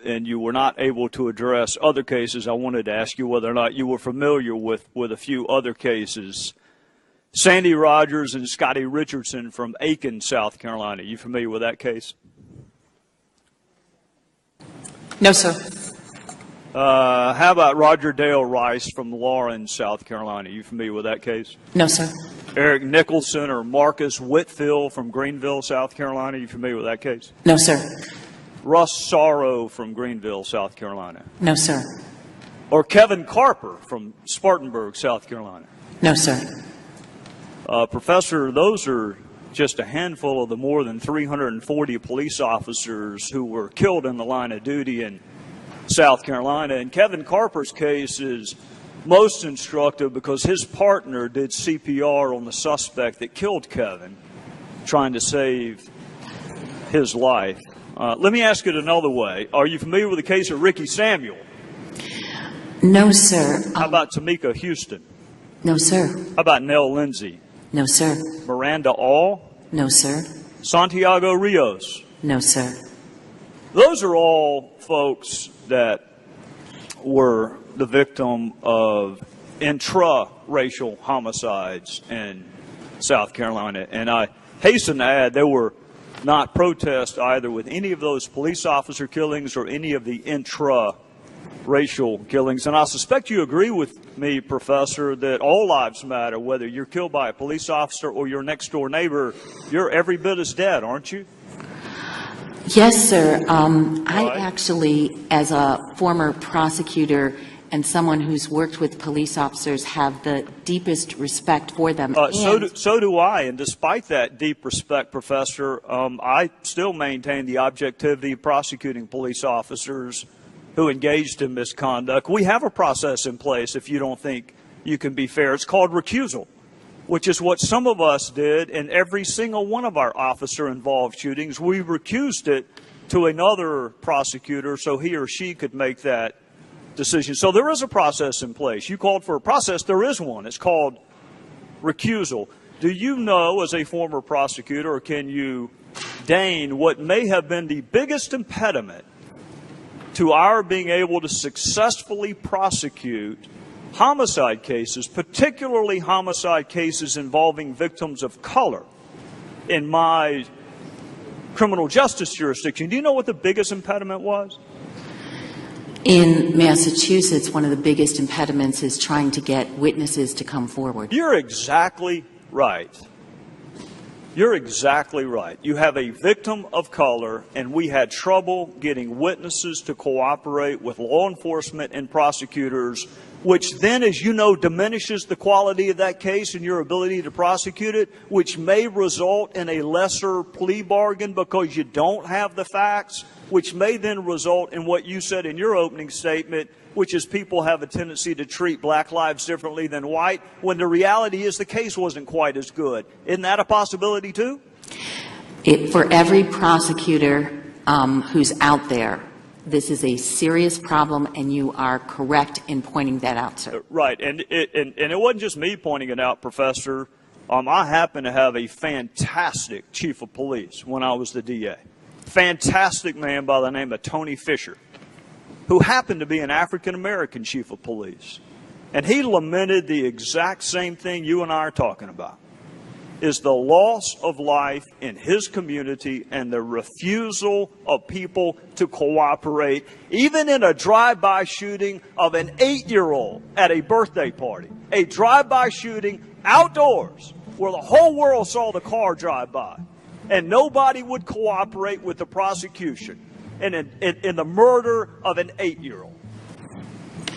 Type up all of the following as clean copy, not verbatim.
and you were not able to address other cases, I wanted to ask you whether or not you were familiar with a few other cases. Sandy Rogers and Scotty Richardson from Aiken, South Carolina. You familiar with that case? No, sir. How about Roger Dale Rice from Lawrence, South Carolina? You familiar with that case? No, sir. Eric Nicholson or Marcus Whitfield from Greenville, South Carolina. You familiar with that case? No, sir. Russ Sorrow from Greenville, South Carolina. No, sir. Or Kevin Carper from Spartanburg, South Carolina. No, sir. Professor, those are just a handful of the more than 340 police officers who were killed in the line of duty in South Carolina. And Kevin Carper's case is most instructive because his partner did CPR on the suspect that killed Kevin, trying to save his life. Let me ask it another way. Are you familiar with the case of Ricky Samuel? No, sir. How about Tamika Houston? No, sir. How about Nell Lindsay? No, sir. Miranda All? No, sir. Santiago Rios? No, sir. Those are all folks that were the victim of intra-racial homicides in South Carolina. And I hasten to add there were not protests either with any of those police officer killings or any of the intra-racial killings. And I suspect you agree with me, Professor, that all lives matter, whether you're killed by a police officer or your next-door neighbor. You're every bit as dead, aren't you? Yes, sir. I actually, as a former prosecutor and someone who's worked with police officers, have the deepest respect for them. So do I. And despite that deep respect, Professor, I still maintain the objectivity of prosecuting police officers who engaged in misconduct. We have a process in place if you don't think you can be fair. It's called recusal, which is what some of us did in every single one of our officer-involved shootings. We recused it to another prosecutor so he or she could make that decision. So there is a process in place. You called for a process. There is one. It's called recusal. Do you know, as a former prosecutor, or can you deign what may have been the biggest impediment to our being able to successfully prosecute homicide cases, particularly homicide cases involving victims of color, in my criminal justice jurisdiction? Do you know what the biggest impediment was? In Massachusetts, one of the biggest impediments is trying to get witnesses to come forward. You're exactly right. You're exactly right. You have a victim of color, and we had trouble getting witnesses to cooperate with law enforcement and prosecutors, which then, as you know, diminishes the quality of that case and your ability to prosecute it, which may result in a lesser plea bargain because you don't have the facts, which may then result in what you said in your opening statement, which is people have a tendency to treat black lives differently than white, when the reality is the case wasn't quite as good. Isn't that a possibility too? For every prosecutor who's out there, this is a serious problem, and you are correct in pointing that out, sir. Right, and it wasn't just me pointing it out, Professor. I happen to have a fantastic chief of police when I was the DA. Fantastic man by the name of Tony Fisher, who happened to be an African-American chief of police. And he lamented the exact same thing you and I are talking about, is the loss of life in his community and the refusal of people to cooperate, even in a drive-by shooting of an 8-year-old at a birthday party. A drive-by shooting outdoors where the whole world saw the car drive by. And nobody would cooperate with the prosecution in the murder of an 8-year-old.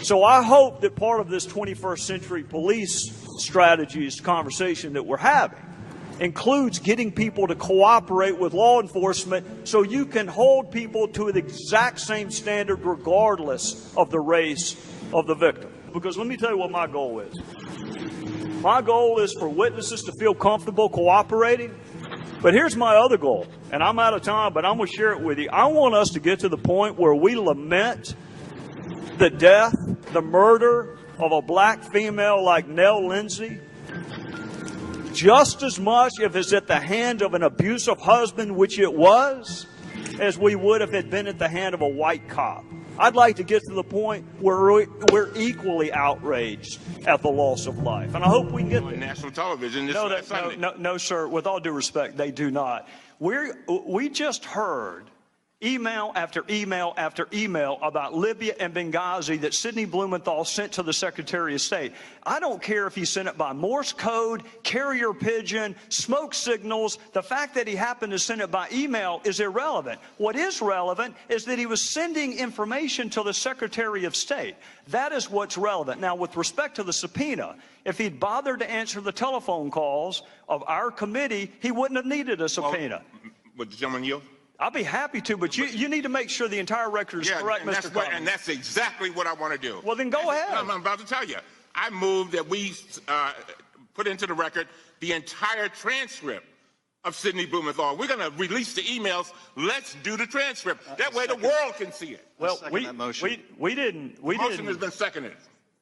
So I hope that part of this 21st century police strategies conversation that we're having includes getting people to cooperate with law enforcement so you can hold people to the exact same standard regardless of the race of the victim. Because let me tell you what my goal is. My goal is for witnesses to feel comfortable cooperating. But here's my other goal, and I'm out of time, but I'm going to share it with you. I want us to get to the point where we lament the death, the murder of a black female like Nell Lindsay, just as much if it's at the hand of an abusive husband, which it was, as we would if it had been at the hand of a white cop. I'd like to get to the point where we're equally outraged at the loss of life, and I hope we can get there. On national television this Sunday. No, sir. With all due respect, they do not. We just heard email after email after email about Libya and Benghazi that Sidney Blumenthal sent to the Secretary of State. I don't care if he sent it by Morse code, carrier pigeon, smoke signals. The fact that he happened to send it by email is irrelevant. What is relevant is that he was sending information to the Secretary of State. That is what's relevant. Now, with respect to the subpoena, if he'd bothered to answer the telephone calls of our committee, he wouldn't have needed a subpoena. Would the gentleman yield? I'll be happy to, but you need to make sure the entire record is correct, Mr. Cummings. And that's exactly what I want to do. Well, then go ahead. I'm about to tell you. I move that we put into the record the entire transcript of Sidney Blumenthal. We're going to release the emails. Let's do the transcript. That way the world can see it. Well, we didn't. The motion has been seconded.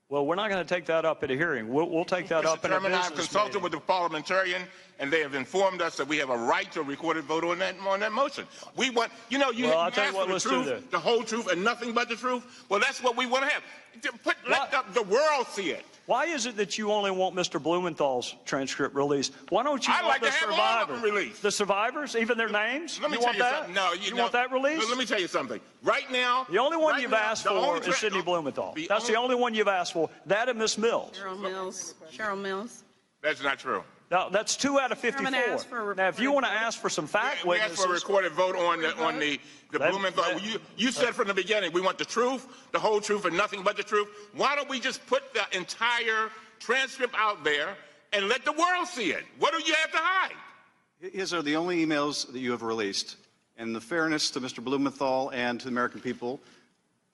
Well, we're not going to take that up at a hearing. We'll take that up in a business meeting. I've consulted with the parliamentarian, and they have informed us that we have a right to a recorded vote on that motion. We want, you ask for the truth, the whole truth, and nothing but the truth. Well, that's what we want to have. Let the world see it. Why is it that you only want Mr. Blumenthal's transcript released? Why don't you want the survivors? Released. The survivors, even their names? Let me tell you something. No, you want that released? Let me tell you something. Right now, the only one you've asked for is Sidney Blumenthal. That's the only one you've asked for. That and Miss Mills. Cheryl Mills. That's not true. No, that's 2 out of 54. Now, if you want to ask for some fact witnesses, we asked for a recorded vote on the Blumenthal. You said from the beginning we want the truth, the whole truth, and nothing but the truth. Why don't we just put the entire transcript out there and let the world see it? What do you have to hide? His are the only emails that you have released. And the fairness to Mr. Blumenthal and to the American people,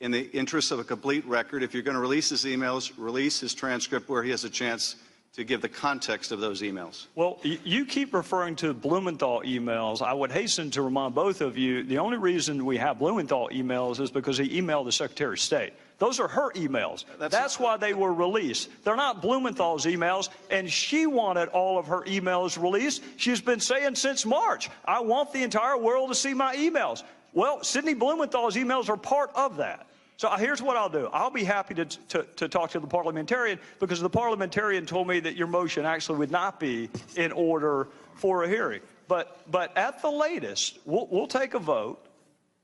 in the interest of a complete record, if you're going to release his emails, release his transcript where he has a chance to give the context of those emails. Well, you keep referring to Blumenthal emails. I would hasten to remind both of you, the only reason we have Blumenthal emails is because he emailed the Secretary of State. Those are her emails. That's why they were released. They're not Blumenthal's emails, and she wanted all of her emails released. She's been saying since March, I want the entire world to see my emails. Well, Sidney Blumenthal's emails are part of that. So here's what I'll do. I'll be happy to talk to the parliamentarian, because the parliamentarian told me that your motion actually would not be in order for a hearing. But at the latest, we'll take a vote.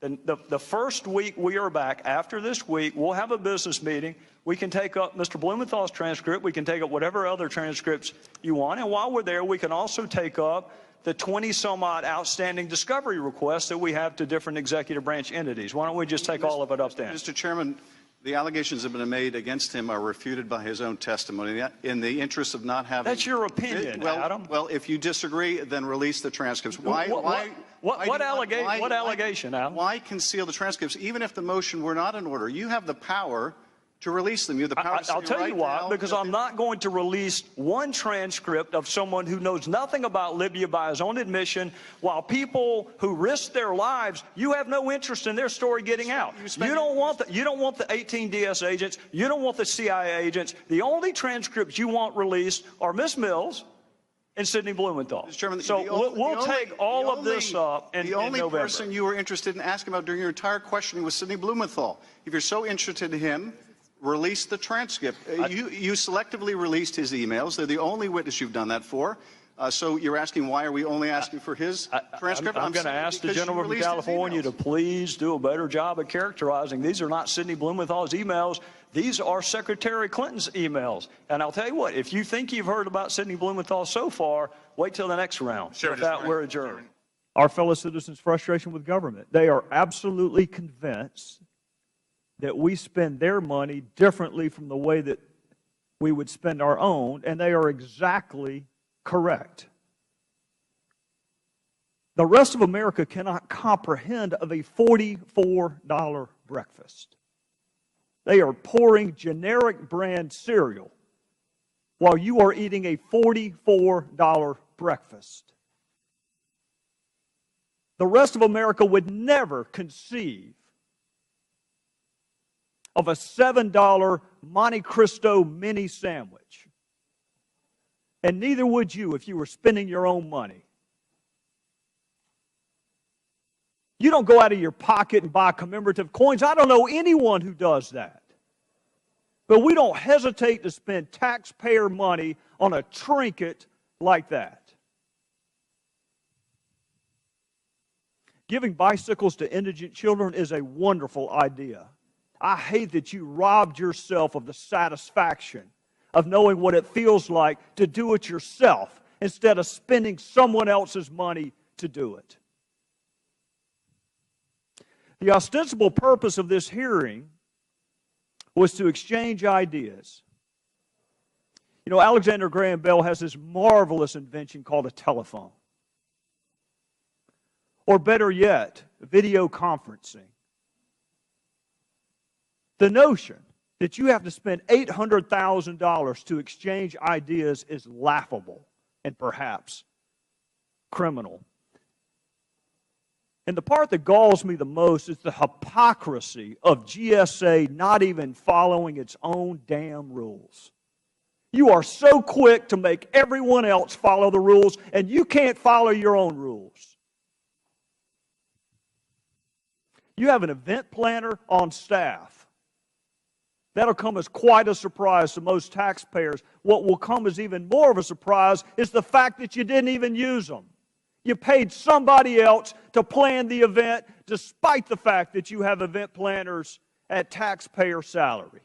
And the first week we are back, after this week, we'll have a business meeting. We can take up Mr. Blumenthal's transcript. We can take up whatever other transcripts you want. And while we're there, we can also take up the 20-some-odd outstanding discovery requests that we have to different executive branch entities. Why don't we just take all of it up then? Mr. Chairman, the allegations that have been made against him are refuted by his own testimony. In the interest of not having... That's your opinion, Adam. Well, if you disagree, then release the transcripts. What allegation, Adam? Why conceal the transcripts, even if the motion were not in order? You have the power to release them. You have the power to say I'll tell you why, because I'm not going to release one transcript of someone who knows nothing about Libya by his own admission, while people who risk their lives, you have no interest in their story getting out. You don't want the 18 DS agents. You don't want the CIA agents. The only transcripts you want released are Miss Mills and Sidney Blumenthal. Mr. Chairman, so we'll take all of this up in November. The only person you were interested in asking about during your entire questioning was Sidney Blumenthal. If you're so interested in him, release the transcript. You selectively released his emails. They're the only witness you've done that for. So you're asking, why are we only asking for his transcript? I'm going to ask the gentleman from California to please do a better job of characterizing. These are not Sidney Blumenthal's emails. These are Secretary Clinton's emails. And I'll tell you what, if you think you've heard about Sidney Blumenthal so far, wait till the next round. Sure, with that, we're adjourned. Our fellow citizens' frustration with government. They are absolutely convinced that we spend their money differently from the way that we would spend our own, and they are exactly correct. The rest of America cannot comprehend of a $44 breakfast. They are pouring generic brand cereal while you are eating a $44 breakfast. The rest of America would never conceive of a $7 Monte Cristo mini sandwich. And neither would you if you were spending your own money. You don't go out of your pocket and buy commemorative coins. I don't know anyone who does that. But we don't hesitate to spend taxpayer money on a trinket like that. Giving bicycles to indigent children is a wonderful idea. I hate that you robbed yourself of the satisfaction of knowing what it feels like to do it yourself instead of spending someone else's money to do it. The ostensible purpose of this hearing was to exchange ideas. You know, Alexander Graham Bell has this marvelous invention called a telephone. Or better yet, video conferencing. The notion that you have to spend $800,000 to exchange ideas is laughable and perhaps criminal. And the part that galls me the most is the hypocrisy of GSA not even following its own damn rules. You are so quick to make everyone else follow the rules, and you can't follow your own rules. You have an event planner on staff. That'll come as quite a surprise to most taxpayers. What will come as even more of a surprise is the fact that you didn't even use them. You paid somebody else to plan the event despite the fact that you have event planners at taxpayer salary.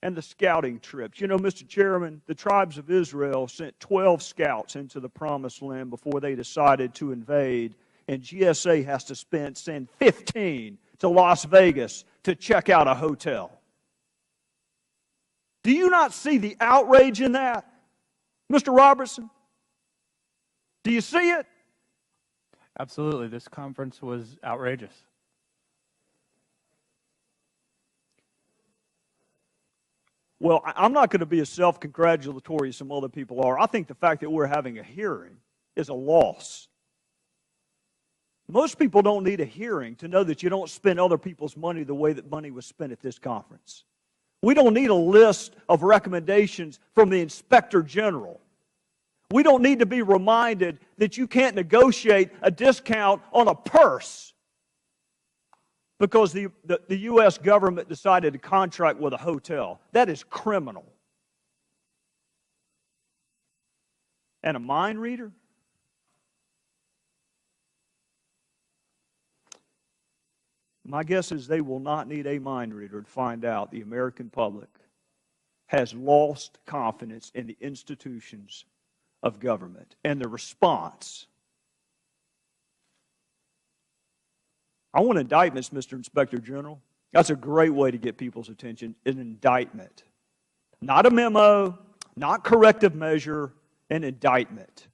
And the scouting trips. You know, Mr. Chairman, the tribes of Israel sent 12 scouts into the Promised Land before they decided to invade, and GSA has to send 15 to Las Vegas to check out a hotel. Do you not see the outrage in that? Mr. Robertson, do you see it? Absolutely. This conference was outrageous. Well, I'm not going to be as self-congratulatory as some other people are. I think the fact that we're having a hearing is a loss. Most people don't need a hearing to know that you don't spend other people's money the way that money was spent at this conference. We don't need a list of recommendations from the Inspector General. We don't need to be reminded that you can't negotiate a discount on a purse because the U.S. government decided to contract with a hotel. That is criminal. And a mind reader? My guess is they will not need a mind reader to find out the American public has lost confidence in the institutions of government. And the response, I want indictments, Mr. Inspector General. That's a great way to get people's attention, an indictment. Not a memo, not corrective measure, an indictment.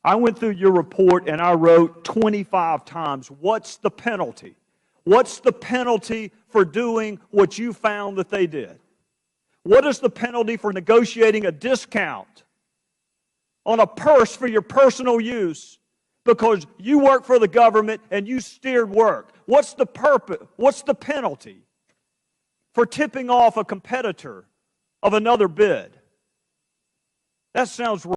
I went through your report and I wrote 25 times, what's the penalty? What's the penalty for doing what you found that they did? What is the penalty for negotiating a discount on a purse for your personal use because you work for the government and you steered work? What's the purpose? What's the penalty for tipping off a competitor of another bid? That sounds